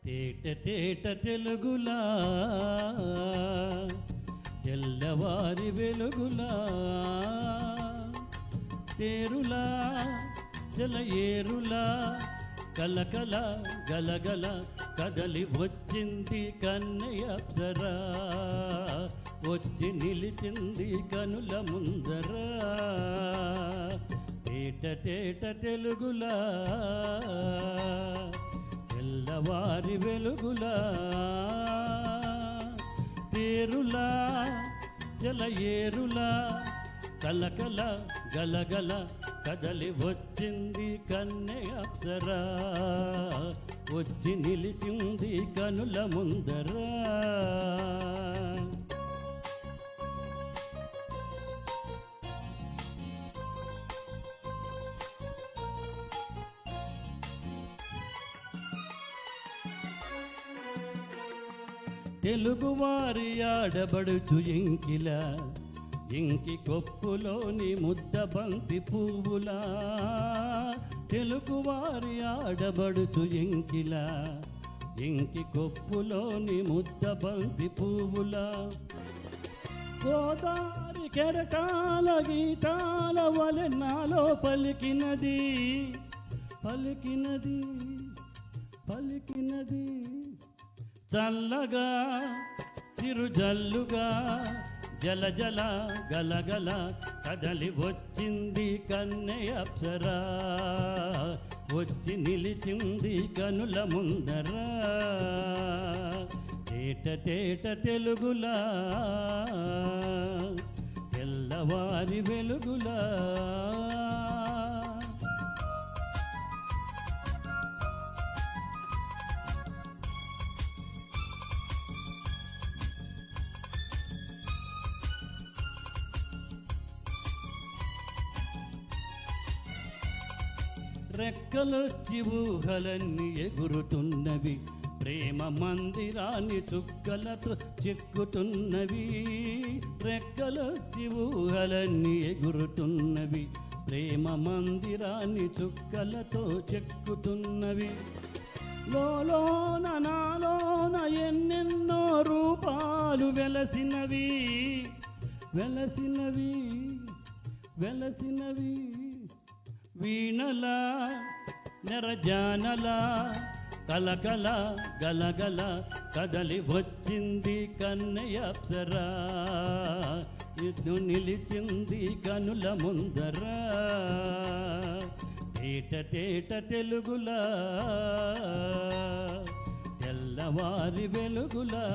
తేట తేట తెలుగులా తెల్లవారి వెలుగులా తేరులా జల ఏరులా కలకల గలగల కదలి వచ్చింది కన్నయ్య అప్సరా వచ్చి నిలిచింది కనుల ముందరా తేట తేట తెలుగులా తెల్లవారి వెలుగులా తేరులా జల ఏరులా కలకల గలగల కదలి వచ్చింది కన్నయ్య అప్సరా వచ్చి నిలిచింది కనుల ముందరా తెలుగువారి ఆడబడుచు ఇంకిలా ఇంకి కొప్పులోని ముద్ద బంతి పువ్వులా తెలుగువారి ఆడబడుచు ఇంకిలా ఇంకి కొప్పులోని ముద్ద బంతి పువ్వులా గోదారి కెరటాల గీతాల వలె నాలో పలికినది పలికినది పలికినది చల్లగా చిరుజల్లుగా జల జల గలగల కదలి వచ్చింది కన్నయ్య అప్సరా వచ్చి నిలిచింది కనుల ముందరా తేట తేట తెలుగులా తెల్లవారి వెలుగులా రెక్కలొచ్చి ఊహలన్నీ ఎగురుతున్నవి ప్రేమ మందిరాన్ని చుక్కలతో చెక్కుతున్నవి రెక్కలొచ్చి ఊహలన్నీ ఎగురుతున్నవి ప్రేమ మందిరాన్ని చుక్కలతో చెక్కుతున్నవి లోలోన నాలోన ఎన్నెన్నో రూపాలు వెలసినవి వెలసినవి వెలసినవి వీణలా నెరజానలా కలకల గలగల కదలి వచ్చింది కన్నయ్య అప్సరా ఇద్దు నిలిచింది కనుల ముందరా తేట తేట తెలుగులా తెల్లవారి వెలుగులా